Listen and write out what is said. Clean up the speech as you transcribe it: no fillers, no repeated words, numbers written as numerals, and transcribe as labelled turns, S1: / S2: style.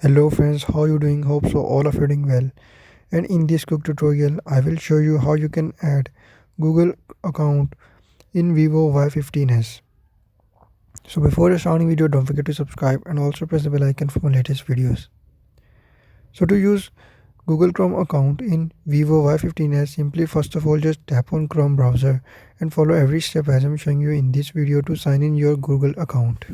S1: Hello friends, how you doing? Hope so all of you doing well. And in this quick tutorial, I will show you how you can add Google account in Vivo Y15s. So before starting video, don't forget to subscribe and also press the bell icon for my latest videos. So to use Google Chrome account in Vivo Y15s, simply first of all just tap on Chrome browser and follow every step as I'm showing you in this video to sign in your Google account.